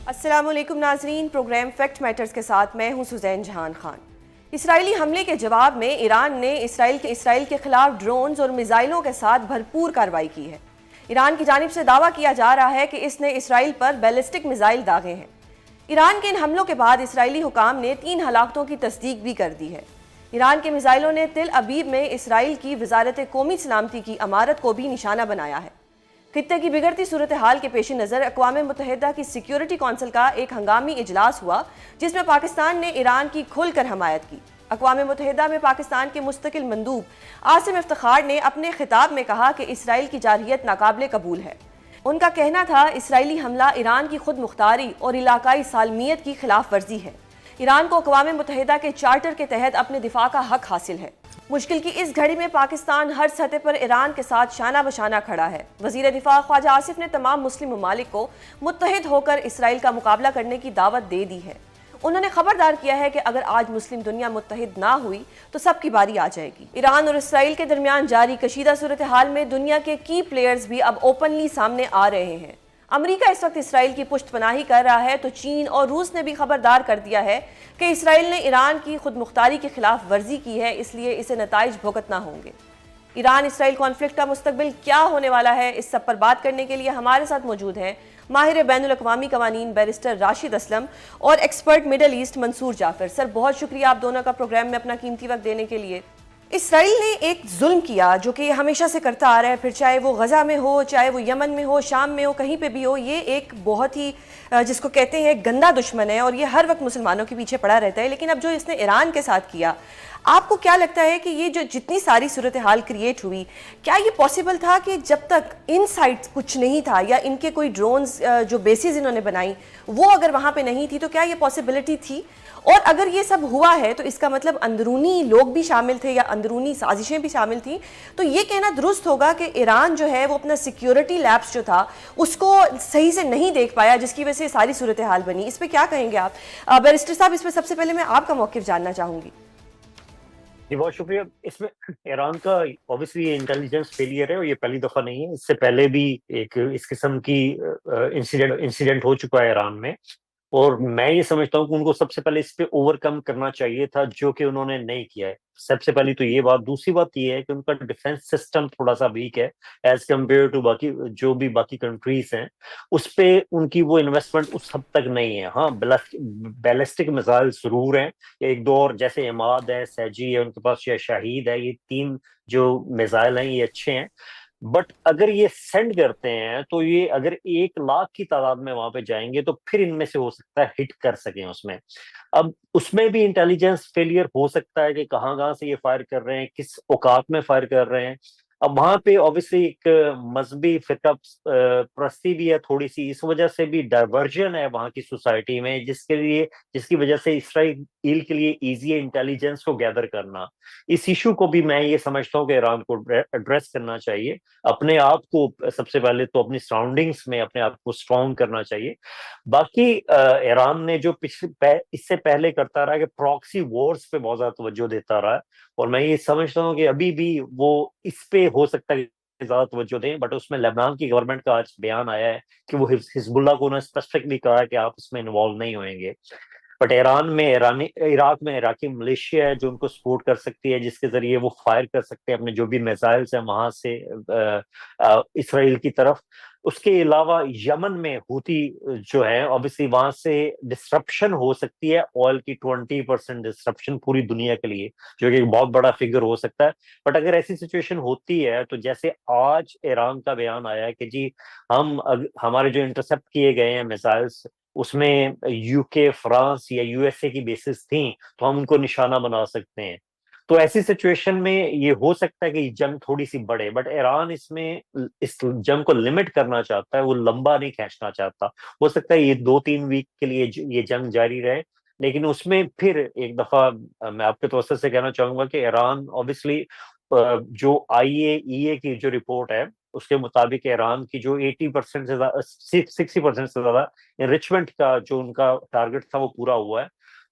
السلام علیکم ناظرین، پروگرام فیکٹ میٹرز کے ساتھ میں ہوں سزین جہان خان۔ اسرائیلی حملے کے جواب میں ایران نے اسرائیل کے خلاف ڈرونز اور میزائلوں کے ساتھ بھرپور کارروائی کی ہے۔ ایران کی جانب سے دعویٰ کیا جا رہا ہے کہ اس نے اسرائیل پر بیلسٹک میزائل داغے ہیں۔ ایران کے ان حملوں کے بعد اسرائیلی حکام نے 3 ہلاکتوں کی تصدیق بھی کر دی ہے۔ ایران کے میزائلوں نے تل ابیب میں اسرائیل کی وزارت قومی سلامتی کی عمارت کو بھی نشانہ بنایا ہے۔ خطے کی بگڑتی صورتحال کے پیش نظر اقوام متحدہ کی سیکیورٹی کونسل کا ایک ہنگامی اجلاس ہوا، جس میں پاکستان نے ایران کی کھل کر حمایت کی۔ اقوام متحدہ میں پاکستان کے مستقل مندوب عاصم افتخار نے اپنے خطاب میں کہا کہ اسرائیل کی جارحیت ناقابل قبول ہے۔ ان کا کہنا تھا اسرائیلی حملہ ایران کی خود مختاری اور علاقائی سالمیت کی خلاف ورزی ہے۔ ایران کو اقوام متحدہ کے چارٹر کے تحت اپنے دفاع کا حق حاصل ہے۔ مشکل کی اس گھڑی میں پاکستان ہر سطح پر ایران کے ساتھ شانہ بشانہ کھڑا ہے۔ وزیر دفاع خواجہ آصف نے تمام مسلم ممالک کو متحد ہو کر اسرائیل کا مقابلہ کرنے کی دعوت دے دی ہے۔ انہوں نے خبردار کیا ہے کہ اگر آج مسلم دنیا متحد نہ ہوئی تو سب کی باری آ جائے گی۔ ایران اور اسرائیل کے درمیان جاری کشیدہ صورتحال میں دنیا کے کی پلیئرز بھی اب اوپنلی سامنے آ رہے ہیں۔ امریکہ اس وقت اسرائیل کی پشت پناہی کر رہا ہے تو چین اور روس نے بھی خبردار کر دیا ہے کہ اسرائیل نے ایران کی خود مختاری کی خلاف ورزی کی ہے، اس لیے اسے نتائج بھگتنا ہوں گے۔ ایران اسرائیل کانفلکٹ کا مستقبل کیا ہونے والا ہے، اس سب پر بات کرنے کے لیے ہمارے ساتھ موجود ہیں ماہر بین الاقوامی قوانین بیرسٹر راشد اسلم اور ایکسپرٹ مڈل ایسٹ منصور جعفر۔ سر، بہت شکریہ آپ دونوں کا پروگرام میں اپنا قیمتی وقت دینے کے لیے۔ اسرائیل نے ایک ظلم کیا جو کہ ہمیشہ سے کرتا آ رہا ہے، پھر چاہے وہ غزہ میں ہو، چاہے وہ یمن میں ہو، شام میں ہو، کہیں پہ بھی ہو، یہ ایک بہت ہی جس کو کہتے ہیں گندا دشمن ہے اور یہ ہر وقت مسلمانوں کے پیچھے پڑا رہتا ہے۔ لیکن اب جو اس نے ایران کے ساتھ کیا، آپ کو کیا لگتا ہے کہ یہ جو جتنی ساری صورتحال کریٹ ہوئی، کیا یہ پاسبل تھا کہ جب تک ان سائٹ کچھ نہیں تھا یا ان کے کوئی ڈرونز جو بیسز انہوں نے بنائی وہ اگر وہاں پہ نہیں تھی تو کیا یہ پاسبلٹی تھی؟ اور اگر یہ سب ہوا ہے تو اس کا مطلب اندرونی لوگ بھی شامل تھے یا اندرونی سازشیں بھی شامل تھیں، تو یہ کہنا درست ہوگا کہ ایران جو ہے وہ اپنا سیکیورٹی لیپس جو تھا اس کو صحیح سے نہیں دیکھ پایا، جس کی وجہ سے ساری صورتحال بنی۔ اس پہ کیا کہیں گے آپ؟ بیرسٹر صاحب، اس پہ سب سے پہلے میں آپ کا موقف جاننا چاہوں گی۔ جی بہت شکریہ۔ اس میں ایران کا اوبیسلی انٹیلیجنس فیلئر ہے اور یہ پہلی دفعہ نہیں ہے، اس سے پہلے بھی ایک اس قسم کی انسیڈنٹ ہو چکا ہے ایران میں، اور میں یہ سمجھتا ہوں کہ ان کو سب سے پہلے اس پہ اوور کم کرنا چاہیے تھا، جو کہ انہوں نے نہیں کیا ہے۔ سب سے پہلی تو یہ بات۔ دوسری بات یہ ہے کہ ان کا ڈیفenس سسٹم تھوڑا سا ویک ہے ایز کمپیئر ٹو باقی جو بھی باقی کنٹریز ہیں، اس پہ ان کی وہ انویسٹمنٹ اس حد تک نہیں ہے۔ ہاں، بیلسٹک میزائل ضرور ہیں، ایک دو اور جیسے عماد ہے، سیجی ہے، ان کے پاس یہ شاہید ہے، یہ 3 جو میزائل ہیں یہ اچھے ہیں، بٹ اگر یہ سینڈ کرتے ہیں تو یہ اگر 1 لاکھ کی تعداد میں وہاں پہ جائیں گے تو پھر ان میں سے ہو سکتا ہے ہٹ کر سکیں اس میں۔ اب اس میں بھی انٹیلیجنس فیلئر ہو سکتا ہے کہ کہاں سے یہ فائر کر رہے ہیں، کس اوقات میں فائر کر رہے ہیں۔ اب وہاں پہ اوبیسلی ایک مذہبی فرقہ پرستی بھی ہے تھوڑی سی، اس وجہ سے بھی ڈائیورژن ہے وہاں کی سوسائٹی میں، جس کی وجہ سے اسرائیل کے لیے ایزی ہے انٹیلیجنس کو گیدر کرنا۔ اس ایشو کو بھی میں یہ سمجھتا ہوں کہ ایران کو ایڈریس کرنا چاہیے، اپنے آپ کو سب سے پہلے تو اپنی سراؤنڈنگز میں اپنے آپ کو اسٹرانگ کرنا چاہیے۔ باقی ایران نے جو اس سے پہلے کرتا رہا کہ پراکسی وارز پہ بہت زیادہ توجہ دیتا رہا، اور میں یہ سمجھتا ہوں کہ ابھی بھی وہ اس پہ ہو سکتا ہے کہ زیادہ توجہ دیں، بٹ اس میں لبنان کی گورنمنٹ کا آج بیان آیا ہے کہ وہ حزب اللہ کو انہوں نے اسپیسیفکلی کہا ہے کہ آپ اس میں انوالو نہیں ہوئیں گے۔ بٹ عراق میں عراقی ملیشیا ہے جو ان کو سپورٹ کر سکتی ہے، جس کے ذریعے وہ فائر کر سکتے ہیں اپنے جو بھی میزائلز ہیں وہاں سے اسرائیل کی طرف۔ اس کے علاوہ یمن میں ہوتی جو ہے اوبیسلی وہاں سے ڈسرپشن ہو سکتی ہے، آئل کی 20% ڈسرپشن پوری دنیا کے لیے، جو کہ ایک بہت بڑا فگر ہو سکتا ہے۔ بٹ اگر ایسی سچویشن ہوتی ہے تو جیسے آج ایران کا بیان آیا ہے کہ جی ہمارے جو انٹرسپٹ کیے گئے ہیں میزائلز اس میں یو کے، فرانس یا یو ایس اے کی بیسز تھیں، تو ہم ان کو نشانہ بنا سکتے ہیں۔ تو ایسی سچویشن میں یہ ہو سکتا ہے کہ یہ جنگ تھوڑی سی بڑھے، بٹ ایران اس جنگ کو لمٹ کرنا چاہتا ہے، وہ لمبا نہیں کھینچنا چاہتا۔ ہو سکتا ہے یہ 2-3 ویک کے لیے یہ جنگ جاری رہے، لیکن اس میں پھر ایک دفعہ میں آپ کے توسط سے کہنا چاہوں گا کہ ایران اوبیسلی جو IAEA کی جو رپورٹ ہے اس کے مطابق ایران کی جو 80% سے 60% سے زیادہ انریچمنٹ کا جو ان کا ٹارگٹ تھا وہ پورا ہوا ہے۔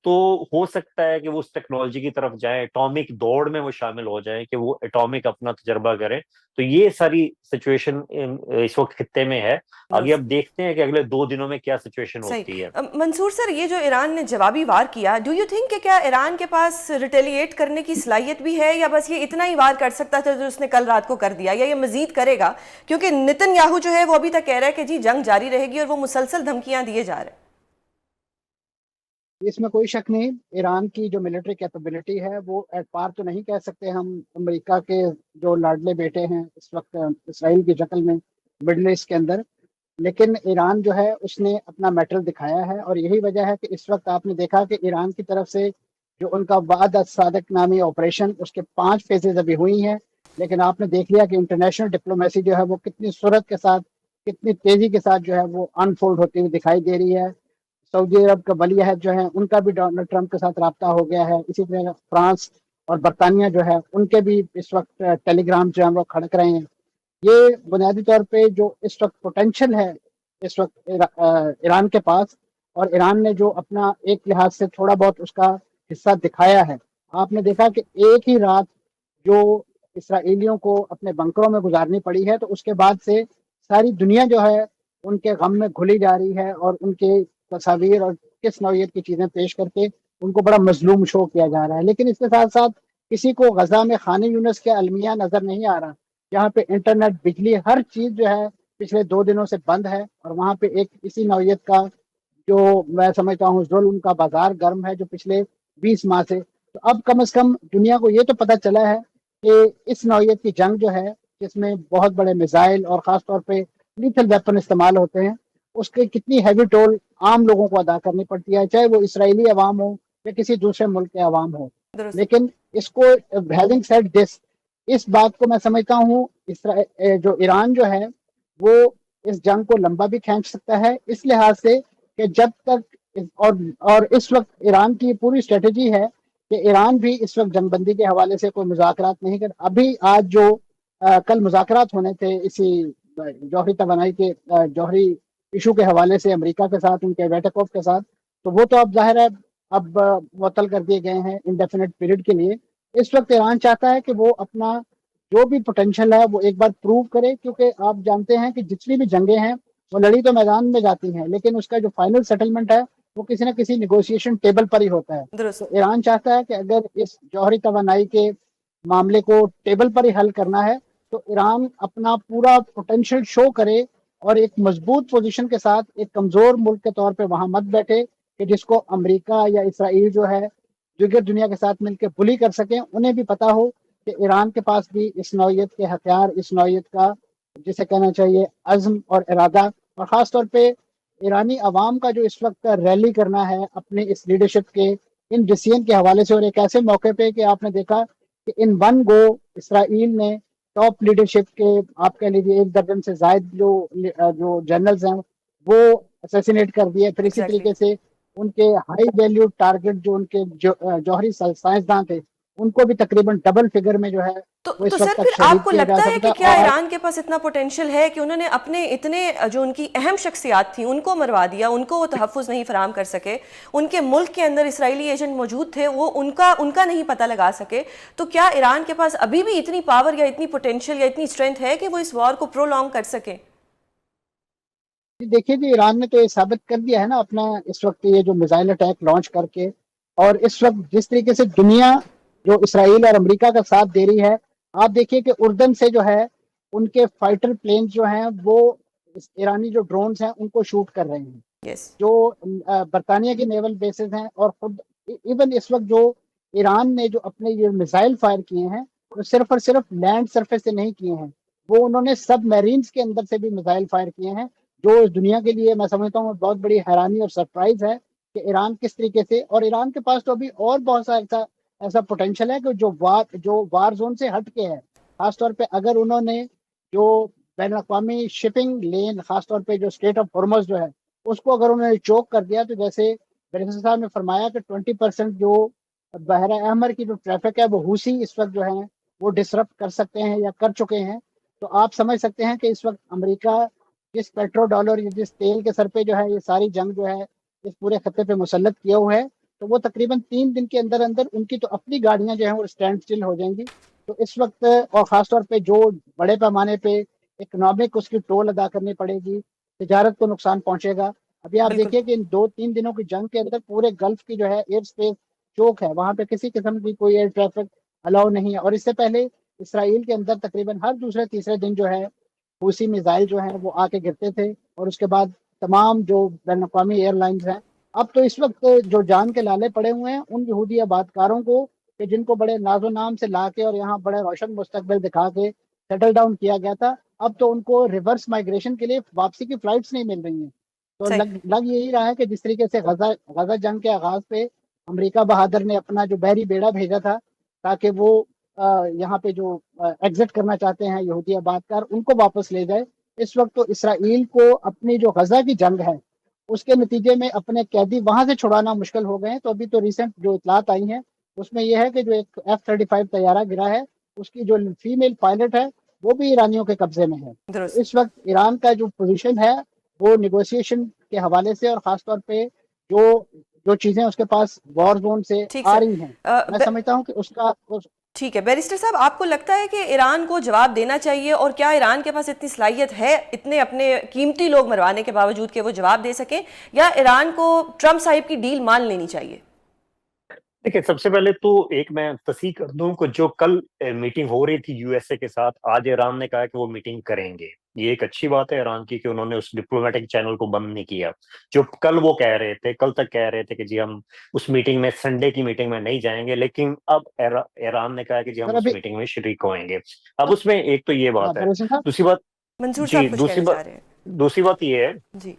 تو ہو سکتا ہے کہ وہ اس ٹیکنالوجی کی طرف جائیں، اٹامک دوڑ میں وہ شامل ہو جائیں کہ وہ اٹامک اپنا تجربہ کریں. تو یہ ساری سچویشن اس وقت خطے میں ہے. آگے اب دیکھتے ہیں کہ اگلے 2 دنوں میں کیا سچویشن ہوتی ہے. صحیح. منصور سر، یہ جو ایران نے جوابی وار کیا، ڈو یو تھنک کہ کیا ایران کے پاس ریٹیلیٹ کرنے کی صلاحیت بھی ہے، یا بس یہ اتنا ہی وار کر سکتا تھا جو اس نے کل رات کو کر دیا، یا یہ مزید کرے گا؟ کیونکہ نتن یاہو جو ہے وہ ابھی تک کہہ رہا ہے کہ جی جنگ جاری رہے گی، اور وہ مسلسل دھمکیاں دیے جا رہے ہیں. اس میں کوئی شک نہیں، ایران کی جو ملٹری کیپیبلٹی ہے وہ ایٹ پار تو نہیں کہہ سکتے ہم امریکہ کے جو لاڈلے بیٹے ہیں اس وقت اسرائیل کی شکل میں مڈل ایسٹ کے اندر، لیکن ایران جو ہے اس نے اپنا میٹل دکھایا ہے. اور یہی وجہ ہے کہ اس وقت آپ نے دیکھا کہ ایران کی طرف سے جو ان کا وعد الصادق نامی آپریشن، اس کے 5 فیزز ابھی ہوئی ہیں، لیکن آپ نے دیکھ لیا کہ انٹرنیشنل ڈپلومیسی جو ہے وہ کتنی سرعت کے ساتھ، کتنی تیزی کے ساتھ جو ہے وہ انفولڈ ہوتی ہوئی دکھائی دے رہی ہے. سعودی عرب کا ولی عہد جو ہے ان کا بھی ڈونلڈ ٹرمپ کے ساتھ رابطہ ہو گیا ہے. اسی طرح فرانس اور برطانیہ جو ہے ان کے بھی اس وقت ٹیلی گرام جو ہے وہ کھڑک رہے ہیں. یہ بنیادی طور پہ جو اس وقت پوٹینشل ہے اس وقت ایران کے پاس، اور ایران نے جو اپنا ایک لحاظ سے تھوڑا بہت اس کا حصہ دکھایا ہے. آپ نے دیکھا کہ ایک ہی رات جو اسرائیلیوں کو اپنے بنکروں میں گزارنی پڑی ہے، تو اس کے بعد سے ساری دنیا جو ہے ان کے غم میں گھلی جا رہی ہے، اور ان کے تصاویر اور کس نوعیت کی چیزیں پیش کر کے ان کو بڑا مظلوم شو کیا جا رہا ہے. لیکن اس کے ساتھ ساتھ کسی کو غزہ میں خان یونس کے المیہ نظر نہیں آ رہا، جہاں پہ انٹرنیٹ، بجلی، ہر چیز جو ہے پچھلے 2 دنوں سے بند ہے، اور وہاں پہ ایک اسی نوعیت کا جو میں سمجھتا ہوں ظلم کا بازار گرم ہے جو پچھلے 20 ماہ سے. تو اب کم از کم دنیا کو یہ تو پتہ چلا ہے کہ اس نوعیت کی جنگ جو ہے جس میں بہت بڑے میزائل اور خاص طور پہ لیتھل ویپن استعمال ہوتے ہیں، اس کے کتنی ہیوی ٹول عام لوگوں کو ادا کرنی پڑتی ہے، چاہے وہ اسرائیلی عوام ہو یا کسی دوسرے ملک کے عوام ہو. درست. لیکن اس کو ہیونگ سیڈ دس، اس بات کو میں سمجھتا ہوں جو ایران جو ہے وہ اس جنگ کو لمبا بھی کھینچ سکتا ہے، اس لحاظ سے کہ جب تک اور اس وقت ایران کی پوری اسٹریٹجی ہے کہ ایران بھی اس وقت جنگ بندی کے حوالے سے کوئی مذاکرات نہیں کر. ابھی آج جو کل مذاکرات ہونے تھے اسی جوہری توانائی کے جوہری ایشو کے حوالے سے امریکہ کے ساتھ، ان کے ویٹکوف کے ساتھ، تو وہ تو اب ظاہر ہے اب معطل کر دیے گئے ہیں انڈیفینٹ پیریڈ کے لیے. اس وقت ایران چاہتا ہے کہ وہ اپنا جو بھی پوٹینشیل ہے وہ ایک بار پروو کرے، کیونکہ آپ جانتے ہیں کہ جتنی بھی جنگیں ہیں وہ لڑی تو میدان میں جاتی ہیں، لیکن اس کا جو فائنل سیٹلمنٹ ہے وہ کسی نہ کسی نیگوشیشن ٹیبل پر ہی ہوتا ہے. تو درست. ایران چاہتا ہے کہ اگر اس جوہری توانائی کے معاملے کو ٹیبل پر ہی حل کرنا ہے تو ایران اپنا پورا پوٹینشیل شو کرے، اور ایک مضبوط پوزیشن کے ساتھ ایک کمزور ملک کے طور پہ وہاں مت بیٹھے کہ جس کو امریکہ یا اسرائیل جو ہے دیگر دنیا کے ساتھ مل کے بلی کر سکیں. انہیں بھی پتا ہو کہ ایران کے پاس بھی اس نوعیت کے ہتھیار، اس نوعیت کا جسے کہنا چاہیے عزم اور ارادہ، اور خاص طور پہ ایرانی عوام کا جو اس وقت ریلی کرنا ہے اپنے اس لیڈرشپ کے ان ڈیسیژن کے حوالے سے، اور ایک ایسے موقع پہ کہ آپ نے دیکھا کہ ان ون گو اسرائیل نے ٹاپ لیڈرشپ کے آپ کہہ لیجیے 1 درجن سے زائد جو جنرلز ہیں وہ اسیسینیٹ کر دیے. پھر اسی ایگزیکٹلی. طریقے سے ان کے ہائی ویلیو ٹارگٹ جو ان کے جوہری سائنسداں تھے ان کو بھی تقریباً ڈبل فگر میں جو ہے وہ تو اس سر وقت تک پھر آپ شہید کو کیا جا لگتا ہے سکتا. کہ کیا اور ایران کے پاس اتنا پوٹینشیل ہے کہ انہوں نے اپنے اتنے جو ان کی اہم شخصیات تھیں ان کو مروا دیا، ان کو وہ تحفظ نہیں فراہم کر سکے، ان کے ملک کے اندر اسرائیلی ایجنٹ موجود تھے وہ ان کا نہیں پتہ لگا سکے، تو کیا ایران کے پاس ابھی بھی اتنی پاور یا اتنی پوٹینشیل یا اتنی اسٹرینتھ ہے کہ وہ اس وار کو پرولونگ کر سکے؟ دیکھیے جی، ایران نے تو یہ ثابت کر دیا ہے نا اپنا اس وقت یہ جو میزائل اٹیک لانچ کر کے، اور اس وقت جس طریقے سے دنیا جو اسرائیل اور امریکہ کا ساتھ دے رہی ہے. آپ دیکھیے کہ اردن سے جو ہے ان کے فائٹر پلینز جو ہیں وہ ایرانی جو ڈرونز ہیں ان کو شوٹ کر رہے ہیں. یس. جو برطانیہ کے نیول بیسز ہیں، اور خود ایون اس وقت جو ایران نے جو اپنے یہ میزائل فائر کیے ہیں وہ صرف اور صرف لینڈ سرفیس سے نہیں کیے ہیں، وہ انہوں نے سب میرینز کے اندر سے بھی میزائل فائر کیے ہیں، جو اس دنیا کے لیے میں سمجھتا ہوں بہت بڑی حیرانی اور سرپرائز ہے کہ ایران کس طریقے سے. اور ایران کے پاس تو ابھی اور بہت سا ایسا پوٹینشیل ہے کہ جو وار زون سے ہٹ کے ہے. خاص طور پہ اگر انہوں نے جو بین الاقوامی شپنگ لین، خاص طور پہ جو اسٹریٹ آف ہارمز جو ہے اس کو اگر انہوں نے چوک کر دیا، تو جیسے بریکسن صاحب نے فرمایا کہ 20% جو بحیرہ احمر کی جو ٹریفک ہے وہ حوثی اس وقت جو ہے وہ ڈسرپٹ کر سکتے ہیں یا کر چکے ہیں. تو آپ سمجھ سکتے ہیں کہ اس وقت امریکہ جس پیٹرو ڈالر یا جس تیل کے سر پہ جو ہے یہ ساری جنگ جو ہے اس پورے خطے پہ مسلط کیا ہوا ہے، تو وہ تقریباً 3 دن کے اندر اندر ان کی تو اپنی گاڑیاں جو ہیں وہ اسٹینڈ اسٹل ہو جائیں گی. تو اس وقت اور خاص طور پہ جو بڑے پیمانے پہ اکنامک اس کی ٹول ادا کرنی پڑے گی, تجارت کو نقصان پہنچے گا. ابھی آپ بالکل دیکھیے کہ ان 2-3 دنوں کی جنگ کے اندر پورے گلف کی جو ہے ایئر اسپیس چوک ہے, وہاں پہ کسی قسم کی کوئی ایئر ٹریفک الاؤ نہیں ہے. اور اس سے پہلے اسرائیل کے اندر تقریباً ہر دوسرے تیسرے دن جو ہے حوثی میزائل جو ہیں وہ آ کے گرتے تھے, اور اس کے بعد تمام جو بین الاقوامی ایئر لائنز ہیں. اب تو اس وقت جو جان کے لالے پڑے ہوئے ہیں ان یہودی آباد کاروں کو, کہ جن کو بڑے ناز و نام سے لا کے اور یہاں بڑے روشن مستقبل دکھا کے سیٹل ڈاؤن کیا گیا تھا, اب تو ان کو ریورس مائگریشن کے لیے واپسی کی فلائٹس نہیں مل رہی ہیں. تو صحیح. لگ یہی رہا ہے کہ جس طریقے سے غزہ جنگ کے آغاز پہ امریکہ بہادر نے اپنا جو بحری بیڑا بھیجا تھا تاکہ وہ یہاں پہ جو ایگزٹ کرنا چاہتے ہیں یہودی آباد کار ان کو واپس لے جائے, اس وقت تو اسرائیل کو اپنی جو غزہ کی جنگ ہے اس کے نتیجے میں اپنے قیدی وہاں سے چھڑانا مشکل ہو گئے ہیں. تو ابھی تو ریسنٹ جو اطلاعات آئی ہیں اس میں یہ ہے کہ جو ایک F-35 طیارہ گرا ہے اس کی جو فیمیل پائلٹ ہے وہ بھی ایرانیوں کے قبضے میں ہے. تو درست. اس وقت ایران کا جو پوزیشن ہے وہ نیگوسیشن کے حوالے سے, اور خاص طور پہ جو جو چیزیں اس کے پاس وار زون سے ٹھیک آ سر. رہی ہیں, میں سمجھتا ہوں کہ اس کا ٹھیک ہے بیرسٹر صاحب, آپ کو لگتا ہے کہ ایران کو جواب دینا چاہیے, اور کیا ایران کے پاس اتنی صلاحیت ہے اتنے اپنے قیمتی لوگ مروانے کے باوجود کہ وہ جواب دے سکیں, یا ایران کو ٹرمپ صاحب کی ڈیل مان لینی چاہیے؟ دیکھیں, سب سے پہلے تو ایک میں تصحیح کر دوں کہ جو کل میٹنگ ہو رہی تھی USA کے ساتھ, آج ایران نے کہا کہ وہ میٹنگ کریں گے. یہ ایک اچھی بات ہے ایران کی کہ انہوں نے اس ڈپلومیٹک چینل کو بند نہیں کیا. جو کل وہ کہہ رہے تھے, کل تک کہہ رہے تھے کہ جی ہم اس میٹنگ میں, سنڈے کی میٹنگ میں نہیں جائیں گے, لیکن اب ایران نے کہا کہ جی ہم سر اس ابھی میٹنگ میں شریک ہوئیں گے. اب اس میں ایک تو یہ بات ہے. برسن صاحب دوسری بات, منصور جی صاحب کچھ کہنا چاہ رہے ہیں. دوسری بات یہ ہے, جی.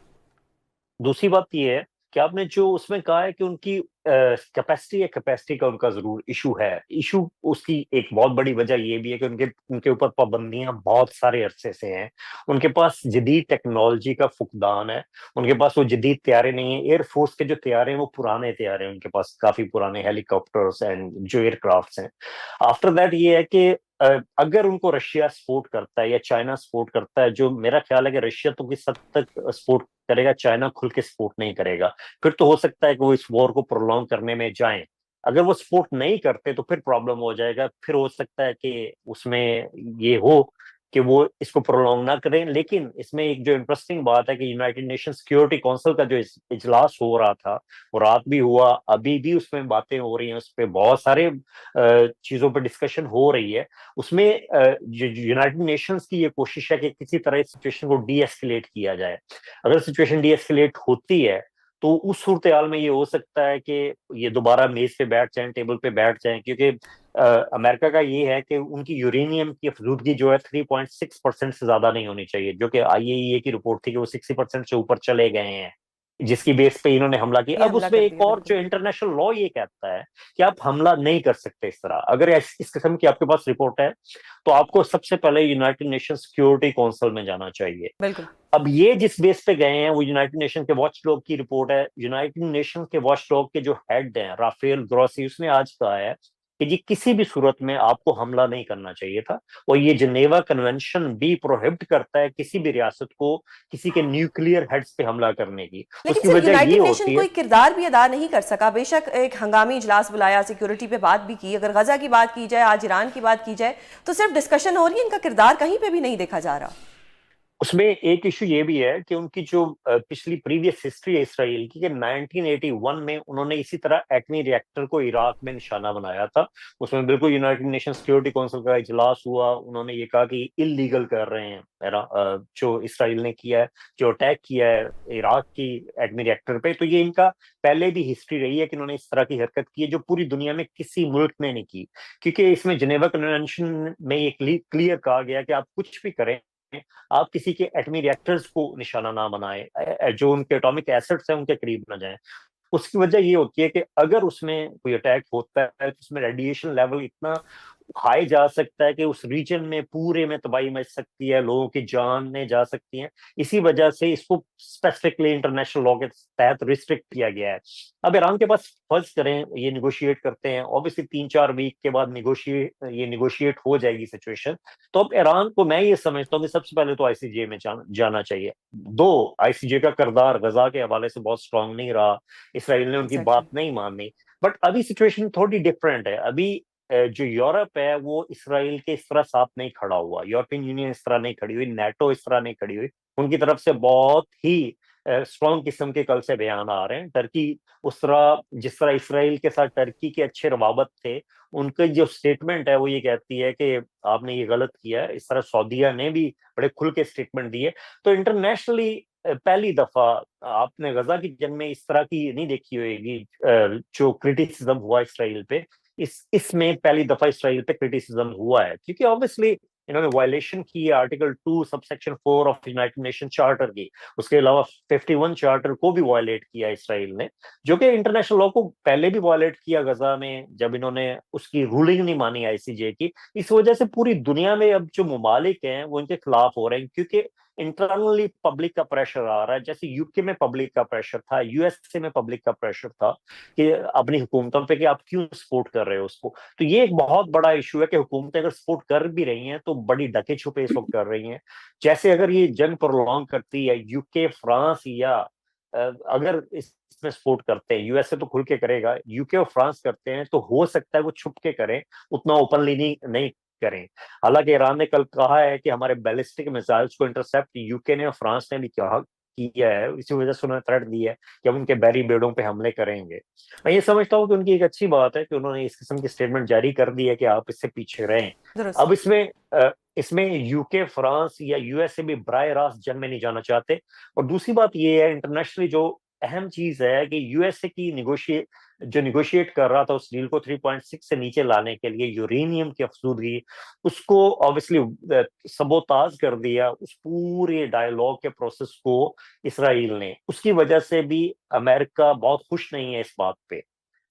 دوسری بات یہ ہے کہ آپ نے جو اس میں کہا ہے کہ ان کی کیپیسٹی کا ان کا ضرور ایشو ہے. ایشو اس کی ایک بہت بڑی وجہ یہ بھی ہے کہ ان کے اوپر پابندیاں بہت سارے عرصے سے ہیں. ان کے پاس جدید ٹیکنالوجی کا فقدان ہے, ان کے پاس وہ جدید طیارے نہیں ہیں. ایئر فورس کے جو طیارے ہیں وہ پرانے طیارے ہیں, ان کے پاس کافی پرانے ہیلی کاپٹرز اینڈ جو ایئر کرافٹس ہیں. آفٹر دیٹ یہ ہے کہ اگر ان کو رشیا سپورٹ کرتا ہے یا چائنا سپورٹ کرتا ہے, جو میرا خیال ہے کہ رشیا تو کس حد تک سپورٹ کرے گا, چائنا کھل کے سپورٹ نہیں کرے گا, پھر تو ہو سکتا ہے کہ وہ اس وار کو پرولونگ کرنے میں جائیں. اگر وہ سپورٹ نہیں کرتے تو پھر پرابلم ہو جائے گا, پھر ہو سکتا ہے کہ اس میں یہ ہو کہ وہ اس کو پرولونگ نہ کریں. لیکن اس میں ایک جو انٹرسٹنگ بات ہے کہ یونائٹڈ نیشن سیکیورٹی کونسل کا جو اجلاس ہو رہا تھا وہ رات بھی ہوا, ابھی بھی اس میں باتیں ہو رہی ہیں, اس پہ بہت سارے چیزوں پہ ڈسکشن ہو رہی ہے. اس میں یونائٹڈ نیشنز کی یہ کوشش ہے کہ کسی طرح اس سچویشن کو ڈی ایسکیلیٹ کیا جائے. اگر سچویشن ڈی ایسکیلیٹ ہوتی ہے تو اس صورتحال میں یہ ہو سکتا ہے کہ یہ دوبارہ میز پہ بیٹھ جائیں, ٹیبل پہ بیٹھ جائیں, کیونکہ امریکہ کا یہ ہے کہ ان کی یورینیم کی افزودگی جو ہے 3.6% سے زیادہ نہیں ہونی چاہیے, جو کہ IAEA کی رپورٹ تھی کہ وہ 60% سے اوپر چلے گئے ہیں, جس کی بیس پہ انہوں نے حملہ کیا. یہ اب حملہ اس میں کر ایک دیا, اور بالکل. جو انٹرنیشنل لا یہ کہتا ہے کہ آپ حملہ نہیں کر سکتے اس طرح. اگر اس قسم کی آپ کے پاس رپورٹ ہے تو آپ کو سب سے پہلے یونائٹڈ نیشن سیکیورٹی کونسل میں جانا چاہیے. بالکل. اب یہ جس بیس پہ گئے ہیں وہ یونائٹڈ نیشن کے واچ ڈاگ کی رپورٹ ہے. یونائٹڈ نیشن کے واچ ڈاگ کے جو ہیڈ ہیں رافیل گروسی, اس نے آج کہا ہے کہ جی کسی بھی صورت میں آپ کو حملہ نہیں کرنا چاہیے تھا, اور یہ جنیوا کنونشن بھی پروہبٹ کرتا ہے کسی بھی ریاست کو کسی کے نیوکلیئر ہیڈز پہ حملہ کرنے کی. اس لیکن کی سر وجہ یہ یونائٹڈ نیشن ہوتی ہے, کوئی کردار بھی ادا نہیں کر سکا. بے شک ایک ہنگامی اجلاس بلایا, سیکیورٹی پہ بات بھی کی, اگر غزہ کی بات کی جائے, آج ایران کی بات کی جائے, تو صرف ڈسکشن ہو رہی ہے, ان کا کردار کہیں پہ بھی نہیں دیکھا جا رہا. اس میں ایک ایشو یہ بھی ہے کہ ان کی جو پچھلی پریویس ہسٹری ہے اسرائیل کی, کہ 1981 میں انہوں نے اسی طرح ایٹمی ریئیکٹر کو عراق میں نشانہ بنایا تھا. اس میں بالکل یونائٹڈ نیشن سیکیورٹی کونسل کا اجلاس ہوا, انہوں نے یہ کہا کہ اللیگل کر رہے ہیں جو اسرائیل نے کیا ہے, جو اٹیک کیا ہے عراق کی ایٹمی ریئیکٹر پہ. تو یہ ان کا پہلے بھی ہسٹری رہی ہے کہ انہوں نے اس طرح کی حرکت کی ہے جو پوری دنیا میں کسی ملک نے نہیں کی, کیونکہ اس میں جنیوا کنونشن میں یہ کلیئر کہا گیا کہ آپ کچھ بھی کریں, آپ کسی کے ایٹمی ریئیکٹرز کو نشانہ نہ بنائیں, جو ان کے ایٹامک ایسٹس ہیں ان کے قریب نہ جائیں. اس کی وجہ یہ ہوتی ہے کہ اگر اس میں کوئی اٹیک ہوتا ہے تو اس میں ریڈیشن لیول اتنا ہائی جا سکتا ہے کہ اس ریجن میں پورے میں تباہی مچ سکتی ہے، لوگوں کی جانیں جا سکتی ہیں. اسی وجہ سے اس کو اسپیسیفکلی انٹرنیشنل لا کے تحت ریسٹرکٹ کیا گیا ہے. اب ایران کے پاس فرض کریں یہ نیگوشیٹ کرتے ہیں، اوبیسلی 3-4 ویک کے بعد یہ نیگوشیٹ ہو جائے گی سچویشن. تو اب ایران کو میں یہ سمجھتا ہوں کہ سب سے پہلے تو آئی سی جے میں جانا چاہیے. آئی سی جے کا کردار غزہ کے حوالے سے بہت اسٹرانگ نہیں رہا، اسرائیل نے ان کی Exactly. بات نہیں مانی. بٹ ابھی سچویشن تھوڑی ڈفرینٹ ہے. ابھی جو یورپ ہے وہ اسرائیل کے اس طرح ساتھ نہیں کھڑا ہوا، یورپین یونین اس طرح نہیں کھڑی ہوئی، نیٹو اس طرح نہیں کھڑی ہوئی. ان کی طرف سے بہت ہی اسٹرانگ قسم کے کل سے بیان آ رہے ہیں. ٹرکی اس طرح جس طرح اسرائیل کے ساتھ ٹرکی کے اچھے روابط تھے، ان کی جو اسٹیٹمنٹ ہے وہ یہ کہتی ہے کہ آپ نے یہ غلط کیا ہے. اس طرح سعودیہ نے بھی بڑے کھل کے اسٹیٹمنٹ دیے. تو انٹرنیشنلی پہلی دفعہ آپ نے غزہ کی جنگ میں اس طرح کی نہیں دیکھی ہوئے گی جو کرٹیسزم ہوا اسرائیل پہ. اس میں پہلی دفعہ اسرائیل پہ کرٹیسزم ہوا ہے، کیونکہ آبویسلی انہوں نے وائلیشن کی ہے article 2 sub section 4 of United nation charter کی. اس کے علاوہ 51 چارٹر کو بھی وائلیٹ کیا اسرائیل نے، جو کہ انٹرنیشنل لا کو پہلے بھی وائلیٹ کیا غزہ میں جب انہوں نے اس کی رولنگ نہیں مانی آئی سی جے کی. اس وجہ سے پوری دنیا میں اب جو ممالک ہیں وہ ان کے خلاف ہو رہے ہیں، کیونکہ انٹرنلی پبلک کا پریشر آ رہا ہے. جیسے یو کے میں پبلک کا پریشر تھا، یو ایس اے میں پبلک کا پریشر تھا کہ اپنی حکومتوں پہ کہ آپ کیوں سپورٹ کر رہے ہو اس کو. تو یہ ایک بہت بڑا ایشو ہے کہ حکومتیں اگر سپورٹ کر بھی رہی ہیں تو بڑی ڈکے چھپے اس وقت کر رہی ہیں. جیسے اگر یہ جنگ پرولونگ کرتی ہے یو کے، فرانس یا اگر اس میں سپورٹ کرتے ہیں، یو ایس اے تو کھل کے کرے گا، یو کے اور فرانس کرتے ہیں تو ہو سکتا ہے وہ چھپ کے کریں، اتنا اوپنلی نہیں کریں. حالانکہ ایران نے کل کہا ہے کہ ہمارے بیلسٹک میزائلز کو انٹرسپٹ یو کے نے اور فرانس نے بھی کیا ہے. اسی وجہ سے انہوں نے تھریٹ دی ہے کہ ہم ان کے بحری بیڑوں پہ حملے کریں گے. میں یہ سمجھتا ہوں کہ ان کی ایک اچھی بات ہے کہ انہوں نے اس قسم کی اسٹیٹمنٹ جاری کر دی ہے کہ آپ اس سے پیچھے رہیں. درست. اب اس میں یو کے، فرانس یا یو ایس اے بھی براہ راست جنگ میں نہیں جانا چاہتے. اور دوسری بات یہ ہے انٹرنیشنلی جو اہم چیز ہے کہ یو ایس اے کی نیگوشیٹ کر رہا تھا اس ڈیل کو 3.6 سے نیچے لانے کے لیے، یورینیم کی افزودگی، اس کو آبویسلی سبوتاز کر دیا اس پورے ڈائیلاگ کے پروسیس کو اسرائیل نے. اس کی وجہ سے بھی امریکہ بہت خوش نہیں ہے اس بات پہ.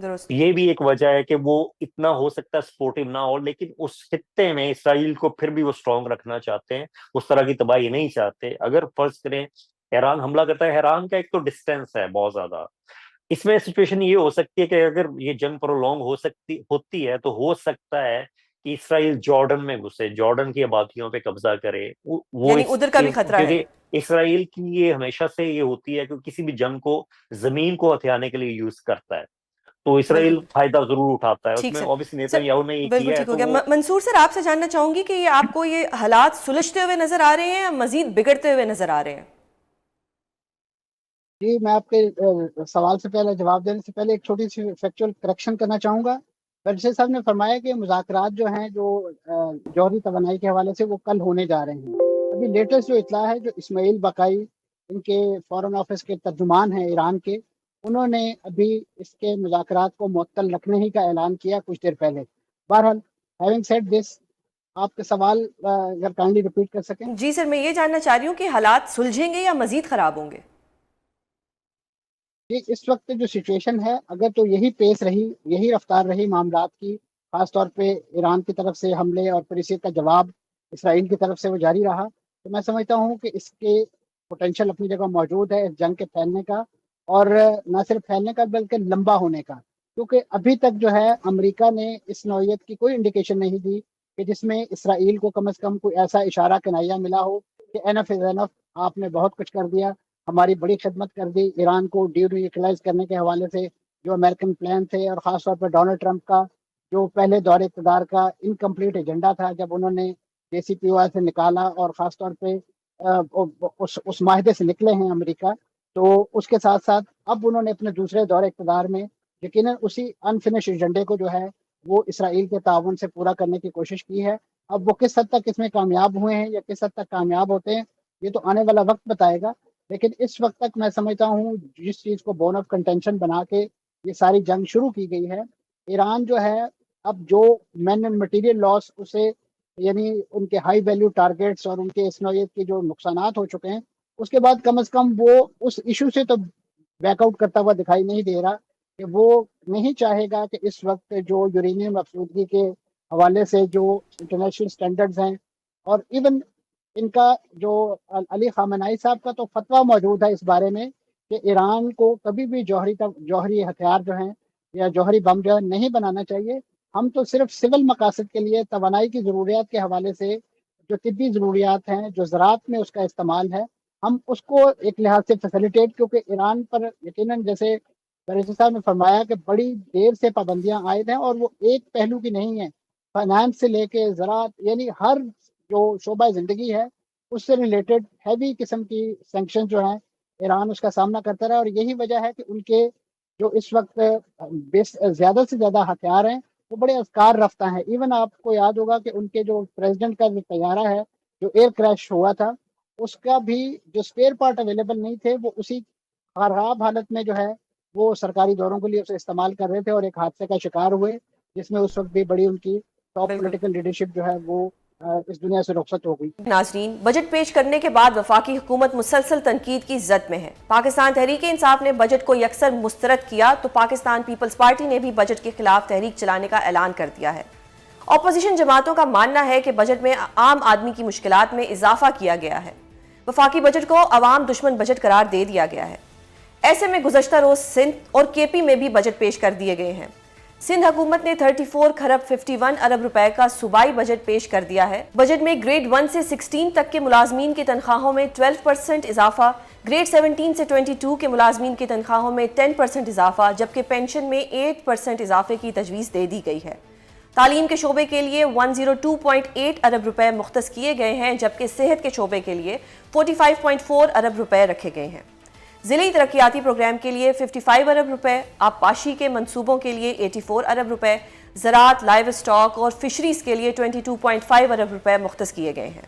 درست. یہ بھی ایک وجہ ہے کہ وہ اتنا ہو سکتا ہے سپورٹیو نہ ہو، لیکن اس خطے میں اسرائیل کو پھر بھی وہ اسٹرانگ رکھنا چاہتے ہیں، اس طرح کی تباہی نہیں چاہتے. اگر فرض کریں ایران حملہ کرتا ہے، ایران کا ایک تو ڈسٹینس ہے بہت زیادہ. اس میں سچویشن یہ ہو سکتی ہے کہ اگر یہ جنگ پرولونگ ہوتی ہے تو ہو سکتا ہے کہ اسرائیل جارڈن میں گھسے، جارڈن کی آبادیوں پہ قبضہ کرے. وہ یعنی ادھر کا بھی خطرہ ہے. کیونکہ اسرائیل کی یہ ہمیشہ سے یہ ہوتی ہے کہ کسی بھی جنگ کو زمین کو ہتھیانے کے لیے یوز کرتا ہے، تو اسرائیل بالکل فائدہ ضرور اٹھاتا ہے. اس ٹھیک میں سر. اوبیسلی سر نیتن یاہو نے یہ بالکل کیا ہے ٹھیک ہو تو گیا. وہ منصور سر آپ سے جاننا چاہوں گی کہ یہ آپ کو یہ حالات سلجھتے ہوئے نظر آ رہے ہیں یا مزید بگڑتے ہوئے نظر آ رہے ہیں؟ جی میں آپ کے سوال سے پہلے جواب دینے سے پہلے ایک چھوٹی سی فیکچوئل کریکشن کرنا چاہوں گا. ویلسے صاحب نے فرمایا کہ مذاکرات جو ہیں جو جوہری توانائی کے حوالے سے وہ کل ہونے جا رہے ہیں. ابھی لیٹسٹ جو اطلاع ہے، جو اسماعیل بقائی ان کے فارن آفس کے ترجمان ہیں ایران کے، انہوں نے ابھی اس کے مذاکرات کو معطل رکھنے ہی کا اعلان کیا کچھ دیر پہلے. بہرحال ہیونگ سیڈ دس، آپ کے سوال اگر کائنڈلی ریپیٹ کر سکیں. جی سر، میں یہ جاننا چاہ رہی ہوں کہ حالات سلجھیں گے یا مزید خراب ہوں گے؟ جی اس وقت جو سچویشن ہے، اگر تو یہی پیس رہی، یہی رفتار رہی معاملات کی، خاص طور پہ ایران کی طرف سے حملے اور پھر اسی کا جواب اسرائیل کی طرف سے وہ جاری رہا، تو میں سمجھتا ہوں کہ اس کے پوٹینشیل اپنی جگہ موجود ہے اس جنگ کے پھیلنے کا، اور نہ صرف پھیلنے کا بلکہ لمبا ہونے کا. کیونکہ ابھی تک جو ہے امریکہ نے اس نوعیت کی کوئی انڈیکیشن نہیں دی کہ جس میں اسرائیل کو کم از کم کوئی ایسا اشارہ کنائیہ ملا ہو کہ اینف از اینف، آپ نے بہت کچھ کر دیا، ہماری بڑی خدمت کر دی. ایران کو ڈی نیوکلیئرائز کرنے کے حوالے سے جو امریکن پلان تھے، اور خاص طور پہ ڈونلڈ ٹرمپ کا جو پہلے دور اقتدار کا انکمپلیٹ ایجنڈا تھا جب انہوں نے جے سی پی او سے نکالا، اور خاص طور پہ اس معاہدے سے نکلے ہیں امریکہ، تو اس کے ساتھ ساتھ اب انہوں نے اپنے دوسرے دور اقتدار میں یقیناً اسی انفنش ایجنڈے کو جو ہے وہ اسرائیل کے تعاون سے پورا کرنے کی کوشش کی ہے. اب وہ کس حد تک اس میں کامیاب ہوئے ہیں یا کس حد تک کامیاب ہوتے ہیں یہ تو آنے والا وقت بتائے گا. لیکن اس وقت تک میں سمجھتا ہوں جس چیز کو بون آف کنٹینشن بنا کے یہ ساری جنگ شروع کی گئی ہے، ایران جو ہے اب جو مین اینڈ مٹیریل لاس اسے، یعنی ان کے ہائی ویلیو ٹارگیٹس اور ان کے اس نوعیت کے جو نقصانات ہو چکے ہیں، اس کے بعد کم از کم وہ اس ایشو سے تو بیک آؤٹ کرتا ہوا دکھائی نہیں دے رہا کہ وہ نہیں چاہے گا کہ اس وقت جو یورینیم افزودگی کے حوالے سے جو انٹرنیشنل سٹینڈرڈز ہیں، اور ایون ان کا جو علی خامنائی صاحب کا تو فتویٰ موجود ہے اس بارے میں کہ ایران کو کبھی بھی جوہری ہتھیار جو ہیں یا جوہری بم جو ہے نہیں بنانا چاہیے. ہم تو صرف سول مقاصد کے لیے توانائی کی ضروریات کے حوالے سے جو طبی ضروریات ہیں، جو زراعت میں اس کا استعمال ہے، ہم اس کو ایک لحاظ سے فیسیلیٹیٹ، کیونکہ ایران پر یقیناً جیسے بیرسٹر صاحب نے فرمایا کہ بڑی دیر سے پابندیاں عائد ہیں، اور وہ ایک پہلو کی نہیں ہیں. فائنانس سے لے کے زراعت، یعنی ہر جو شعبہ زندگی ہے اس سے ریلیٹڈ ہیوی قسم کی سینکشن جو ہیں ایران اس کا سامنا کرتا رہا. اور یہی وجہ ہے کہ ان کے جو اس وقت زیادہ سے زیادہ ہتھیار ہیں وہ بڑے افکار رفتہ ہیں. ایون آپ کو یاد ہوگا کہ ان کے جو پریزیڈنٹ کا جو طیارہ ہے جو ایئر کریش ہوا تھا، اس کا بھی جو اسپیئر پارٹ اویلیبل نہیں تھے، وہ اسی خراب حالت میں جو ہے وہ سرکاری دوروں کے لیے اسے استعمال کر رہے تھے، اور ایک حادثے کا شکار ہوئے جس میں اس وقت بھی بڑی ان کی ٹاپ بالکل. پولیٹیکل لیڈرشپ جو ہے وہ اس دنیا سے رخصت ہو گئی. ناظرین، بجٹ پیش کرنے کے بعد وفاقی حکومت مسلسل تنقید کی زد میں ہے. پاکستان تحریک انصاف نے بجٹ کو یکسر مسترد کیا تو پاکستان پیپلز پارٹی نے بھی بجٹ کے خلاف تحریک چلانے کا اعلان کر دیا ہے. اپوزیشن جماعتوں کا ماننا ہے کہ بجٹ میں عام آدمی کی مشکلات میں اضافہ کیا گیا ہے. وفاقی بجٹ کو عوام دشمن بجٹ قرار دے دیا گیا ہے. ایسے میں گزشتہ روز سندھ اور کے پی میں بھی بجٹ پیش کر دیے گئے ہیں. سندھ حکومت نے 34 خرب 51 ارب روپے کا صوبائی بجٹ پیش کر دیا ہے. بجٹ میں گریڈ 1 سے 16 تک کے ملازمین کی تنخواہوں میں 12% اضافہ، گریڈ 17 سے 22 کے ملازمین کی تنخواہوں میں 10% اضافہ، جبکہ پینشن میں 8% اضافے کی تجویز دے دی گئی ہے. تعلیم کے شعبے کے لیے 102.8 ارب روپے مختص کیے گئے ہیں، جبکہ صحت کے شعبے کے لیے 45.4 ارب روپے رکھے گئے ہیں. ضلعی ترقیاتی پروگرام کے لیے 55 ارب روپے، آبپاشی کے منصوبوں کے لیے 84 ارب روپے، زراعت، لائیو اسٹاک اور فشریز کے لیے 22.5 ارب روپے مختص کیے گئے ہیں.